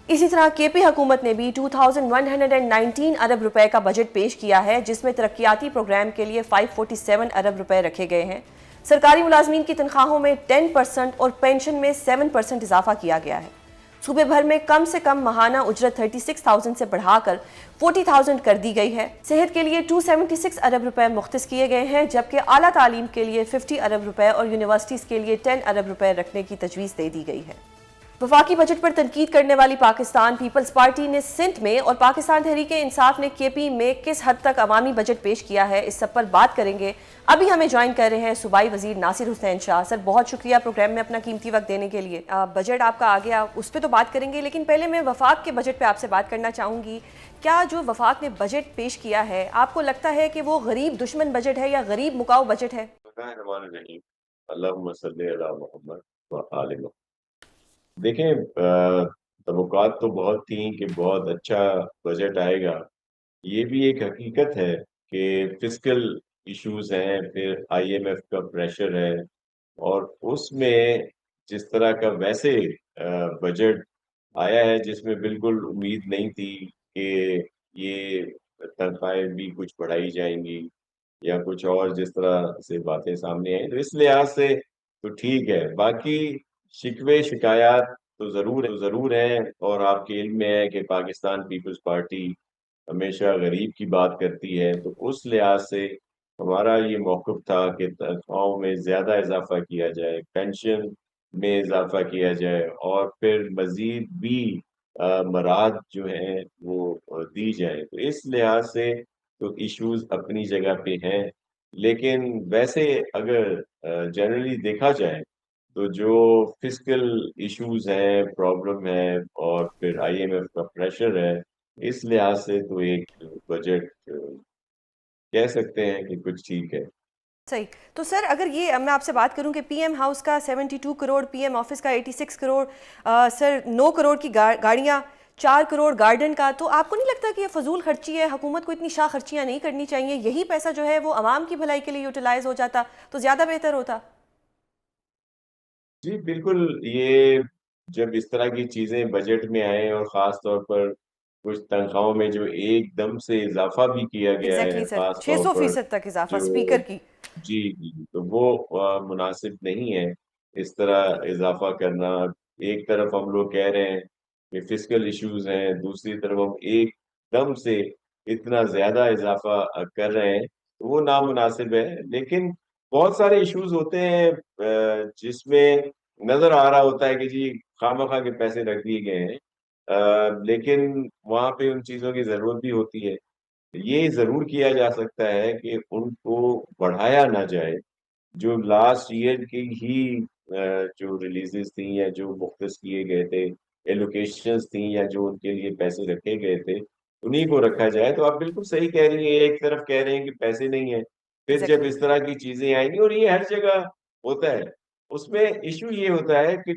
اسی طرح کے پی حکومت نے بھی 2119 ارب روپے کا بجٹ پیش کیا ہے، جس میں ترقیاتی پروگرام کے لیے 547 ارب روپے رکھے گئے ہیں. سرکاری ملازمین کی تنخواہوں میں 10% اور پینشن میں 7% اضافہ کیا گیا ہے. صوبے بھر میں کم سے کم ماہانہ اجرت 36,000 سے بڑھا کر 40,000 کر دی گئی ہے. صحت کے لیے 276 ارب روپے مختص کیے گئے ہیں، جبکہ اعلیٰ تعلیم کے لیے 50 ارب روپے اور یونیورسٹیز کے لیے 10 ارب روپے رکھنے کی تجویز دے دی گئی ہے. وفاقی بجٹ پر تنقید کرنے والی پاکستان پیپلز پارٹی نے سندھ میں اور پاکستان تحریک انصاف نے کے پی میں کس حد تک عوامی بجٹ پیش کیا ہے، اس سب پر بات کریں گے. ابھی ہمیں جوائن کر رہے ہیں صوبائی وزیر ناصر حسین شاہ. سر، بہت شکریہ پروگرام میں اپنا قیمتی وقت دینے کے لیے. بجٹ آپ کا آ گیا، اس پہ تو بات کریں گے، لیکن پہلے میں وفاق کے بجٹ پہ آپ سے بات کرنا چاہوں گی. کیا جو وفاق نے بجٹ پیش کیا ہے، آپ کو لگتا ہے کہ وہ غریب دشمن بجٹ ہے یا غریب مکاؤ بجٹ ہے؟ اللہم صلی علی محمد و آل محمد. دیکھیں، توقعات تو بہت تھیں کہ بہت اچھا بجٹ آئے گا. یہ بھی ایک حقیقت ہے کہ فسکل ایشوز ہیں، پھر آئی ایم ایف کا پریشر ہے، اور اس میں جس طرح کا ویسے بجٹ آیا ہے جس میں بالکل امید نہیں تھی کہ یہ تنخواہیں بھی کچھ بڑھائی جائیں گی یا کچھ اور جس طرح سے باتیں سامنے آئیں، تو اس لحاظ سے تو ٹھیک ہے. باقی شکوے شکایات تو ضرور ہیں، اور آپ کے علم میں ہے کہ پاکستان پیپلز پارٹی ہمیشہ غریب کی بات کرتی ہے. تو اس لحاظ سے ہمارا یہ موقف تھا کہ تنخواہوں میں زیادہ اضافہ کیا جائے، پینشن میں اضافہ کیا جائے، اور پھر مزید بھی مراد جو ہیں وہ دی جائیں. تو اس لحاظ سے تو ایشوز اپنی جگہ پہ ہیں، لیکن ویسے اگر جنرلی دیکھا جائے تو جو فسکل ایشوز ہیں، پرابلم ہے، اور پھر آئی ایم ایف کا پریشر ہے، اس لحاظ سے تو ایک بجٹ کہہ سکتے ہیں کہ کچھ ٹھیک ہے. صحیح. تو سر، اگر یہ میں آپ سے بات کروں کہ پی ایم ہاؤس کا 72 کروڑ، پی ایم آفس کا 86 کروڑ، سر 9 کروڑ کی گاڑیاں، 4 کروڑ گارڈن کا، تو آپ کو نہیں لگتا کہ یہ فضول خرچی ہے؟ حکومت کو اتنی شاہ خرچیاں نہیں کرنی چاہیے. یہی پیسہ جو ہے وہ عوام کی بھلائی کے لیے یوٹیلائز ہو جاتا تو زیادہ بہتر ہوتا. جی بالکل. یہ جب اس طرح کی چیزیں بجٹ میں آئیں، اور خاص طور پر کچھ تنخواہوں میں جو ایک دم سے اضافہ بھی کیا گیا ہے، ایگزیکٹلی سر، خاص طور پر 600% تک اضافہ جو اسپیکر کی. جی تو وہ مناسب نہیں ہے اس طرح اضافہ کرنا. ایک طرف ہم لوگ کہہ رہے ہیں کہ فسکل ایشوز ہیں، دوسری طرف ہم ایک دم سے اتنا زیادہ اضافہ کر رہے ہیں، تو وہ نامناسب ہے. لیکن بہت سارے ایشوز ہوتے ہیں جس میں نظر آ رہا ہوتا ہے کہ جی خواہ کے پیسے رکھ دیے گئے ہیں، لیکن وہاں پہ ان چیزوں کی ضرورت بھی ہوتی ہے. یہ ضرور کیا جا سکتا ہے کہ ان کو بڑھایا نہ جائے. جو لاسٹ ایئر کی ہی جو ریلیزز تھیں یا جو مختص کیے گئے تھے، ایلوکیشنز تھیں یا جو ان کے لیے پیسے رکھے گئے تھے، انہیں کو رکھا جائے. تو آپ بالکل صحیح کہہ رہی ہیں، ایک طرف کہہ رہے ہیں کہ پیسے نہیں ہیں، پھر جب ایگزیکٹلی. اس طرح کی چیزیں آئیں گی، اور یہ ہر جگہ ہوتا ہے. اس میں ایشو یہ ہوتا ہے کہ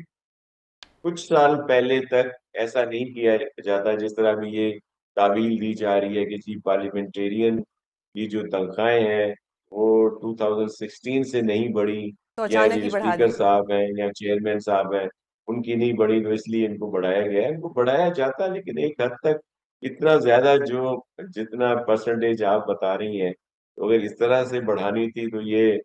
کچھ سال پہلے تک ایسا نہیں کیا جاتا، جس طرح بھی یہ تعویل دی جا رہی ہے کہ جی پارلیمنٹیرین کی جو تنخواہیں ہیں وہ 2016 سے نہیں بڑھی، تو یا اچانک جو ہی بڑھا اسپیکر دی گئی. صاحب ہیں یا چیئرمین صاحب ہیں ان کی نہیں بڑھی تو اس لیے ان کو بڑھایا گیا ہے. ان کو بڑھایا جاتا ہے لیکن ایک حد تک. اتنا زیادہ جو جتنا پرسنٹیج آپ بتا رہی ہیں، تو اگر اس طرح سے بڑھانی تھی تو یہ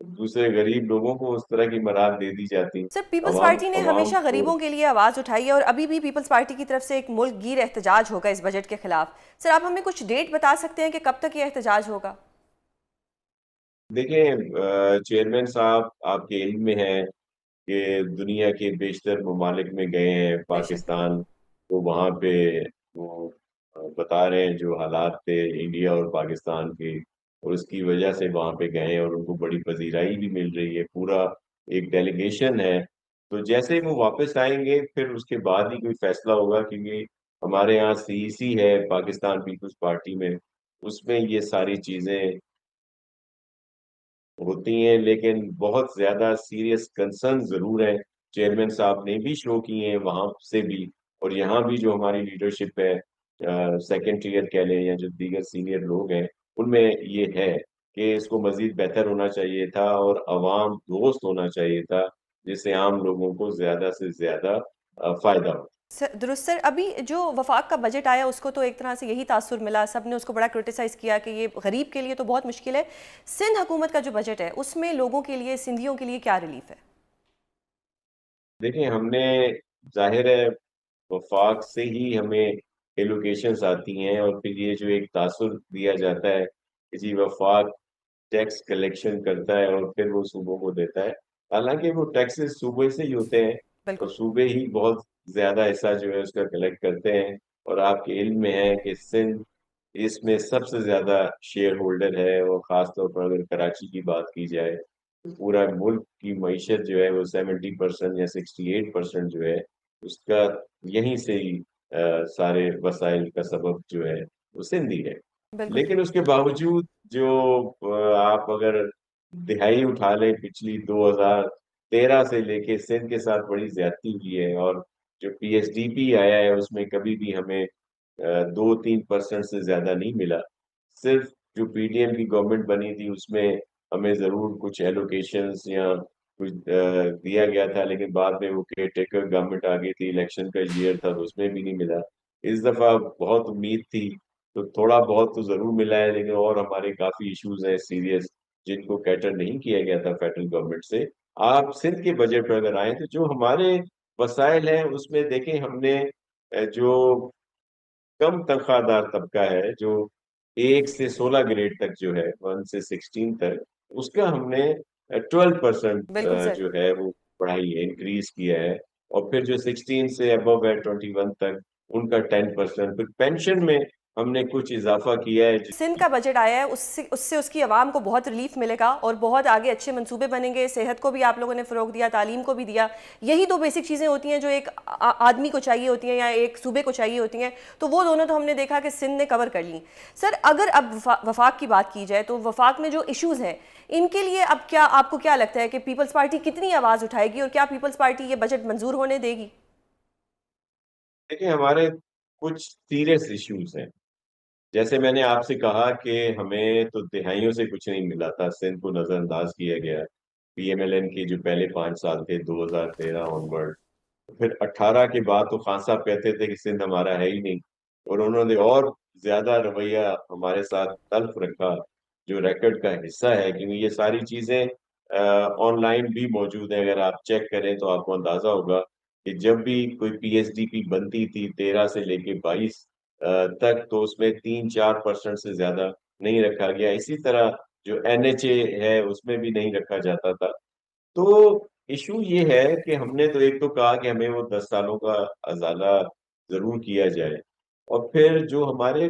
دوسرے غریب لوگوں کو اس طرح کی مراد دے دی جاتی. سر پیپلز عوام پارٹی نے عوام ہمیشہ کو غریبوں کے لیے آواز اٹھائی ہے اور ابھی بھی پیپلز پارٹی کی طرف سے ایک ملک گیر احتجاج ہوگا اس بجٹ کے خلاف. سر آپ ہمیں کچھ ڈیٹ بتا سکتے ہیں کہ کب تک یہ احتجاج ہوگا؟ دیکھیں، چیئرمین صاحب آپ کے علم میں ہے کہ دنیا کے بیشتر ممالک میں گئے ہیں بے شک. پاکستان. تو وہاں پہ وہ بتا رہے ہیں جو حالات تھے انڈیا اور پاکستان کے، اور اس کی وجہ سے وہاں پہ گئے ہیں اور ان کو بڑی پذیرائی بھی مل رہی ہے. پورا ایک ڈیلیگیشن ہے. تو جیسے ہی وہ واپس آئیں گے پھر اس کے بعد ہی کوئی فیصلہ ہوگا، کیونکہ ہمارے یہاں CEC ہے پاکستان پیپلز پارٹی میں، اس میں یہ ساری چیزیں ہوتی ہیں. لیکن بہت زیادہ سیریس کنسرن ضرور ہیں. چیئرمین صاحب نے بھی شو کی ہیں وہاں سے بھی، اور یہاں بھی جو ہماری لیڈرشپ ہے، سیکنڈ ٹیئر کہہ لیں یا جو دیگر سینئر لوگ ہیں، ان میں یہ ہے کہ اس کو مزید بہتر ہونا چاہیے تھا اور عوام دوست ہونا چاہیے تھا، جس سے عام لوگوں کو زیادہ سے زیادہ فائدہ ہو. درست سر. ابھی جو وفاق کا بجٹ آیا اس کو تو ایک طرح سے یہی تاثر ملا، سب نے اس کو بڑا کرٹیسائز کیا کہ یہ غریب کے لیے تو بہت مشکل ہے. سندھ حکومت کا جو بجٹ ہے اس میں لوگوں کے لیے، سندھیوں کے لیے کیا ریلیف ہے؟ دیکھیں، ہم نے ظاہر ہے وفاق سے ہی ہمیں ایلوکیشنز آتی ہیں، اور پھر یہ جو ایک تاثر دیا جاتا ہے کہ جی وفاق ٹیکس کلیکشن کرتا ہے اور پھر وہ صوبوں کو دیتا ہے. حالانکہ وہ ٹیکسز صوبے سے ہی ہوتے ہیں اور بالکل. صوبے ہی بہت زیادہ حصہ جو ہے اس کا کلیکٹ کرتے ہیں. اور آپ کے علم میں ہے کہ سندھ اس میں سب سے زیادہ شیئر ہولڈر ہے، اور خاص طور پر اگر کراچی کی بات کی جائے، پورا ملک کی معیشت جو ہے وہ 70% یا 68% جو ہے اس کا یہیں سے ہی سارے وسائل کا سبب جو ہے وہ سندھی ہے. بالکل. لیکن اس کے باوجود جو آپ اگر دہائی اٹھا لیں پچھلی 2013 سے لے کے سندھ کے ساتھ بڑی زیادتی ہوئی ہے. اور جو PSDP آیا ہے اس میں کبھی بھی ہمیں 2-3% سے زیادہ نہیں ملا. صرف جو PDM کی گورنمنٹ بنی تھی اس میں ہمیں ضرور کچھ ایلوکیشنز یا کچھ دیا گیا تھا، لیکن بعد میں وہ کیئر ٹیکر گورنمنٹ آ گئی تھی، الیکشن کا ایئر تھا تو اس میں بھی نہیں ملا. اس دفعہ بہت امید تھی تو تھوڑا بہت تو ضرور ملا ہے، لیکن اور ہمارے کافی ایشوز ہیں سیریس جن کو کیٹر نہیں کیا گیا تھا فیڈرل گورنمنٹ سے. آپ سندھ کے بجٹ پر اگر آئیں تو جو ہمارے وسائل ہیں اس میں دیکھیں، ہم نے جو کم تنخواہ دار طبقہ ہے جو 1 سے 16 گریڈ تک جو ہے 1 سے 16 تک، اس کا ہم نے 12% بالکل سر. جو ہے وہ پڑھائی ہے انکریز کیا ہے. اور پھر جو 16 سے ابو ہے 21 تک ان کا 10%. پھر پینشن میں ہم نے کچھ اضافہ کیا ہے. سندھ کا بجٹ آیا ہے، اس سے اس کی عوام کو بہت ریلیف ملے گا اور بہت آگے اچھے منصوبے بنیں گے. صحت کو بھی آپ لوگوں نے فروغ دیا، تعلیم کو بھی دیا. یہی دو بیسک چیزیں ہوتی ہیں جو ایک آدمی کو چاہیے ہوتی ہیں یا ایک صوبے کو چاہیے ہوتی ہیں، تو وہ دونوں تو ہم نے دیکھا کہ سندھ نے کور کر لیں. سر اگر اب وفاق کی بات کی جائے تو وفاق میں جو ایشوز ہیں ان کے لیے اب کیا آپ کو کیا لگتا ہے کہ پیپلز پارٹی کتنی آواز اٹھائے گی اور کیا پیپلز پارٹی یہ بجٹ منظور ہونے دے گی؟ دیکھیں، ہمارے کچھ سیریس ایشوز ہیں. جیسے میں نے آپ سے کہا کہ ہمیں تو دہائیوں سے کچھ نہیں ملا تھا، سندھ کو نظر انداز کیا گیا. PMLN کے جو پہلے 5 سال تھے 2013 آن ورڈ، پھر 18 کے بعد تو خان صاحب کہتے تھے کہ سندھ ہمارا ہے ہی نہیں، اور انہوں نے اور زیادہ رویہ ہمارے ساتھ تلخ رکھا جو ریکارڈ کا حصہ ہے. کیونکہ یہ ساری چیزیں آن لائن بھی موجود ہیں، اگر آپ چیک کریں تو آپ کو اندازہ ہوگا کہ جب بھی کوئی PSDP بنتی تھی 13 سے لے کے 22 تک، تو اس میں 3-4% سے زیادہ نہیں رکھا گیا. اسی طرح جو NHA ہے اس میں بھی نہیں رکھا جاتا تھا. تو ایشو یہ ہے کہ ہم نے تو ایک تو کہا کہ ہمیں وہ 10 سالوں کا ازالہ ضرور کیا جائے، اور پھر جو ہمارے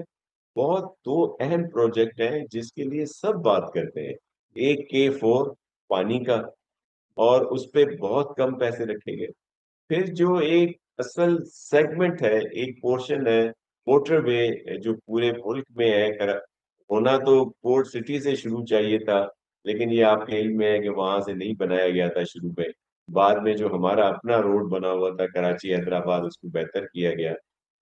بہت دو اہم پروجیکٹ ہیں جس کے لیے سب بات کرتے ہیں، ایک K4 پانی کا، اور اس پہ بہت کم پیسے رکھے گئے، پھر جو ایک اصل سیگمنٹ ہے، ایک پورشن ہے موٹر وے جو پورے ملک میں ہے، ہونا تو پورٹ سٹی سے شروع چاہیے تھا، لیکن یہ آپ کے علم میں ہے کہ وہاں سے نہیں بنایا گیا تھا شروع میں، بعد میں جو ہمارا اپنا روڈ بنا ہوا تھا کراچی حیدرآباد اس کو بہتر کیا گیا،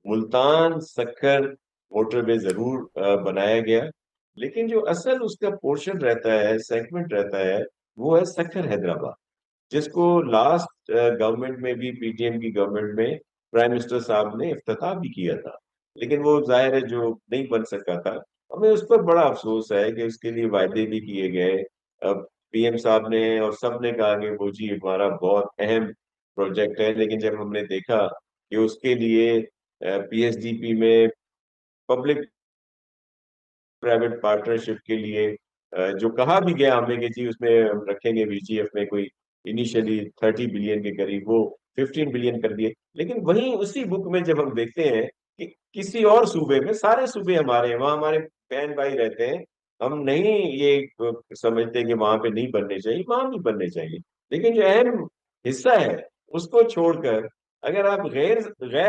ملتان سکھر موٹر وے ضرور بنایا گیا، لیکن جو اصل اس کا پورشن رہتا ہے، سیگمنٹ رہتا ہے، وہ ہے سکھر حیدرآباد، جس کو لاسٹ گورنمنٹ میں بھی، پی ٹی ایم کی گورنمنٹ میں پرائم منسٹر صاحب نے افتتاح بھی کیا تھا، لیکن وہ ظاہر ہے جو نہیں بن سکا تھا، ہمیں اس پر بڑا افسوس ہے کہ اس کے لیے وعدے بھی کیے گئے، پی ایم صاحب نے اور سب نے کہا کہ وہ جی ہمارا بہت اہم پروجیکٹ ہے، لیکن جب ہم نے دیکھا کہ اس کے لیے پی ایس ڈی پی میں پبلک پرائیویٹ پارٹنرشپ کے لیے جو کہا بھی گیا ہمیں کہ جی اس میں ہم رکھیں گے وی جی ایف میں کوئی انیشلی 30 بلین کے قریب، وہ 15 بلین کر دیے، لیکن وہیں اسی بک میں جب ہم دیکھتے ہیں کہ کسی اور صوبے میں، سارے صوبے ہمارے ہیں، وہاں ہمارے بہن بھائی رہتے ہیں، ہم نہیں یہ سمجھتے کہ وہاں پہ نہیں بننے چاہیے، وہاں بھی بننے چاہیے، لیکن جو اہم حصہ ہے اس کو چھوڑ کر اگر آپ غیر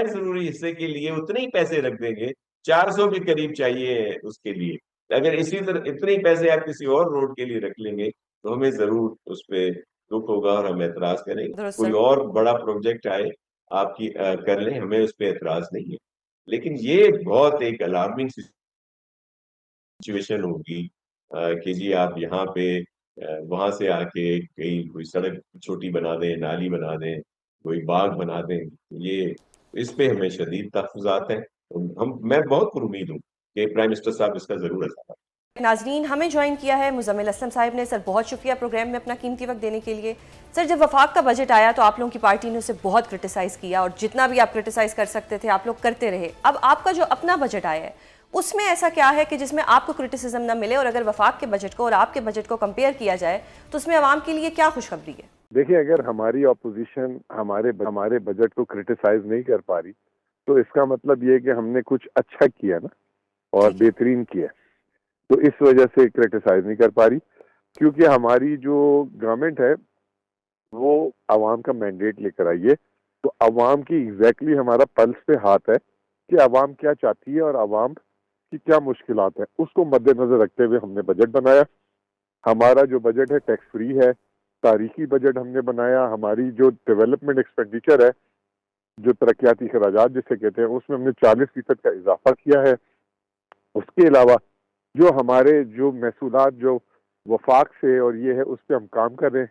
ضروری حصے کے لیے اتنے ہی پیسے رکھ دیں گے، 400 کے قریب چاہیے اس کے لیے، اگر اسی طرح اتنے ہی پیسے آپ کسی اور روڈ کے لیے رکھ لیں گے تو ہمیں ضرور اس پہ دکھ ہوگا اور ہم اعتراض کریں گے، درست کوئی سر. اور بڑا پروجیکٹ آئے آپ کی کر لیں، ہمیں اس پہ اعتراض نہیں ہے، لیکن یہ بہت ایک الارمنگ سچویشن ہوگی کہ جی آپ یہاں پہ وہاں سے آ کے کہیں کوئی سڑک چھوٹی بنا دیں، نالی بنا دیں، کوئی باغ بنا دیں، یہ اس پہ ہمیں شدید تحفظات ہیں، میں بہت پر امید ہوں کہ پرائم منسٹر صاحب اس کا ضرور اثر۔ ناظرین ہمیں جوائن کیا ہے مزمل اسلم صاحب نے. سر بہت شکریہ پروگرام میں اپنا قیمتی وقت دینے کے لیے. سر جب وفاق کا بجٹ آیا تو آپ لوگوں کی پارٹی نے اسے بہت کرٹیسائز کیا، اور جتنا بھی آپ کرٹیسائز کر سکتے تھے آپ لوگ کرتے رہے. اب آپ کا جو اپنا بجٹ آیا ہے اس میں ایسا کیا ہے کہ جس میں آپ کو کرٹیسزم نہ ملے، اور اگر وفاق کے بجٹ کو اور آپ کے بجٹ کو کمپیئر کیا جائے تو اس میں عوام کے لیے کیا خوشخبری ہے؟ دیکھیں، اگر ہماری اپوزیشن ہمارے بجٹ کو کرٹیسائز نہیں کر پا رہی تو اس کا مطلب یہ کہ ہم نے کچھ اچھا کیا نا، اور بہترین کیا، تو اس وجہ سے کرٹیسائز نہیں کر پا رہی، کیونکہ ہماری جو گورنمنٹ ہے وہ عوام کا مینڈیٹ لے کر آئیے، تو عوام کی ایگزیکٹلی ہمارا پلس پہ ہاتھ ہے کہ عوام کیا چاہتی ہے اور عوام کی کیا مشکلات ہیں، اس کو مد نظر رکھتے ہوئے ہم نے بجٹ بنایا. ہمارا جو بجٹ ہے ٹیکس فری ہے، تاریخی بجٹ ہم نے بنایا. ہماری جو ڈیولپمنٹ ایکسپینڈیچر ہے، جو ترقیاتی اخراجات جسے کہتے ہیں، اس میں ہم نے 40% کا اضافہ کیا ہے. اس کے علاوہ جو ہمارے جو محصولات جو وفاق سے اور یہ ہے اس پہ ہم کام کر رہے ہیں.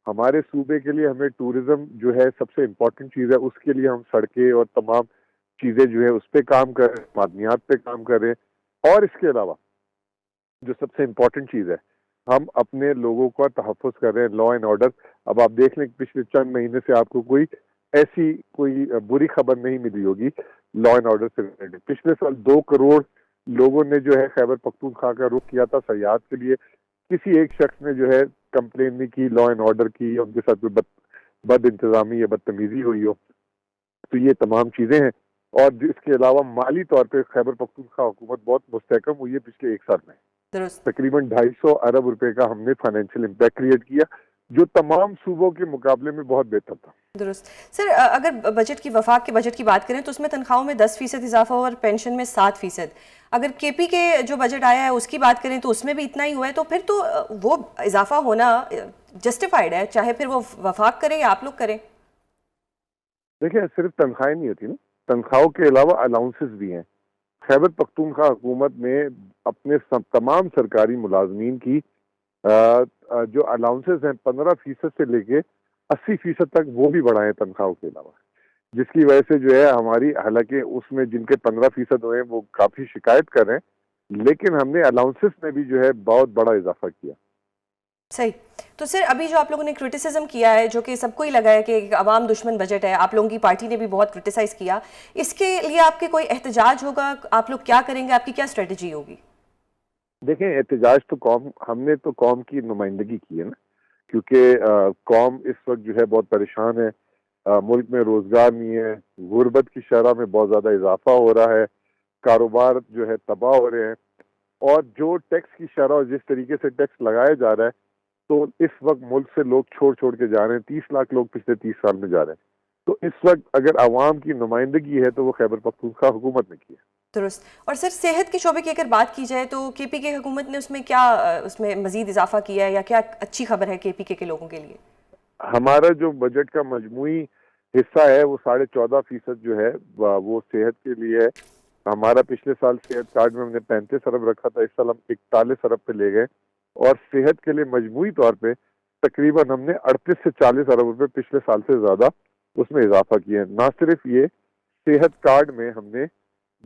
ہمارے صوبے کے لیے ہمیں ٹورزم جو ہے سب سے امپورٹنٹ چیز ہے، اس کے لیے ہم سڑکیں اور تمام چیزیں جو ہے اس پہ کام کر رہے ہیں، معدنیات پہ کام کر رہے ہیں. اور اس کے علاوہ جو سب سے امپورٹنٹ چیز ہے، ہم اپنے لوگوں کا تحفظ کر رہے ہیں، لا اینڈ آرڈر. اب آپ دیکھ لیں پچھلے چند مہینے سے آپ کو کوئی ایسی کوئی بری خبر نہیں ملی ہوگی لا اینڈ آرڈر سے ریلیٹڈ. پچھلے سال 2 کروڑ لوگوں نے جو ہے خیبر پختونخوا کا رخ کیا تھا سیاحت کے لیے. کسی ایک شخص نے جو ہے کمپلین نہیں کی لا اینڈ آرڈر کی، ان کے ساتھ کوئی بد انتظامی یا بدتمیزی ہوئی ہو. تو یہ تمام چیزیں ہیں. اور اس کے علاوہ مالی طور پہ خیبر پختونخوا حکومت بہت مستحکم ہوئی ہے پچھلے 1 سال میں. درست. تقریباً 250 ارب روپے کا ہم نے فائنینشیل امپیکٹ کریٹ کیا، جو تمام صوبوں کے مقابلے میں بہت بہتر تھا. درست. سر اگر بجٹ کی وفاق کے بجٹ کی بات کریں تو اس میں تنخواہوں میں 10% اضافہ ہوا اور پینشن میں 7%. اگر کے پی کے جو بجٹ آیا ہے اس کی بات کریں تو اس میں بھی اتنا ہی ہوا ہے، تو پھر تو وہ اضافہ ہونا جسٹیفائڈ ہے، چاہے پھر وہ وفاق کریں یا آپ لوگ کریں. دیکھیں، صرف تنخواہیں نہیں ہوتی نا، تنخواہوں کے علاوہ الاؤنسز بھی ہیں. خیبر پختونخوا حکومت نے اپنے تمام سرکاری ملازمین کی جو الاؤنسز ہیں 15% سے لے کے 80% تک وہ بھی بڑھائے تنخواہوں کے علاوہ، جس کی وجہ سے جو ہے ہماری، حالانکہ اس میں جن کے 15% ہوئے وہ کافی شکایت کر رہے ہیں، لیکن ہم نے الاؤنسز میں بھی جو ہے بہت بڑا اضافہ کیا. صحیح. تو سر ابھی جو آپ لوگوں نے کرٹیسزم کیا ہے، جو کہ سب کو ہی لگا ہے کہ ایک عوام دشمن بجٹ ہے، آپ لوگوں کی پارٹی نے بھی بہت کرٹیسائز کیا، اس کے لیے آپ کے کوئی احتجاج ہوگا؟ آپ لوگ کیا کریں گے؟ آپ کی کیا اسٹریٹجی ہوگی؟ دیکھیں، احتجاج تو ہم نے تو قوم کی نمائندگی کی ہے نا، کیونکہ قوم اس وقت جو ہے بہت پریشان ہے. ملک میں روزگار نہیں ہے، غربت کی شرح میں بہت زیادہ اضافہ ہو رہا ہے، کاروبار جو ہے تباہ ہو رہے ہیں، اور جو ٹیکس کی شرح اور جس طریقے سے ٹیکس لگایا جا رہا ہے تو اس وقت ملک سے لوگ چھوڑ کے جا رہے ہیں. 30 لاکھ لوگ پچھلے 30 سال میں جا رہے ہیں. تو اس وقت اگر عوام کی نمائندگی ہے تو وہ خیبر پختونخوا حکومت نے کی ہے. درست. اور سر صحت کے شعبے کی اگر بات کی جائے تو کے پی کے حکومت نے اس میں مزید اضافہ کیا ہے یا کیا اچھی خبر ہے کے پی کے لوگوں کے لیے؟ ہمارا جو بجٹ کا مجموعی حصہ ہے وہ 14.5% جو ہے وہ صحت کے لیے ہے. ہمارا پچھلے سال صحت کارڈ میں ہم نے 35 ارب رکھا تھا، اس سال ہم 41 ارب پہ لے گئے، اور صحت کے لیے مجموعی طور پہ تقریباً ہم نے 38 سے 40 ارب روپے پچھلے سال سے زیادہ اس میں اضافہ کیا ہے. نہ صرف یہ، صحت کارڈ میں ہم نے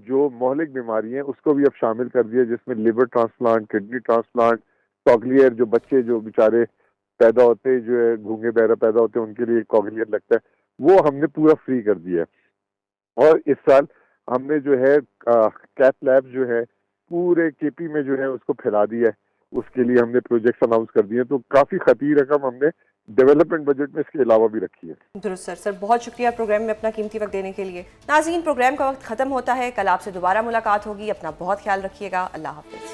جو مہلک بیماری ہیں اس کو بھی اب شامل کر دیا، جس میں لیور ٹرانسپلانٹ، کڈنی ٹرانسپلانٹ، کوکلیئر، جو بچے جو بیچارے پیدا ہوتے جو ہے گونگے بہرے پیدا ہوتے ہیں ان کے لیے کوکلیئر لگتا ہے، وہ ہم نے پورا فری کر دیا ہے. اور اس سال ہم نے جو ہے کیتھ لیب جو ہے پورے کے پی میں جو ہے اس کو پھیلا دیا ہے. اس کے لیے ہم نے پروجیکٹس اناؤنس کر دیے ہیں. تو کافی خطیر رقم ہم نے ڈیولپمنٹ بجٹ میں اس کے علاوہ بھی رکھی ہے. درست سر بہت شکریہ پروگرام میں اپنا قیمتی وقت دینے کے لیے. ناظرین، پروگرام کا وقت ختم ہوتا ہے. کل آپ سے دوبارہ ملاقات ہوگی. اپنا بہت خیال رکھیے گا. اللہ حافظ.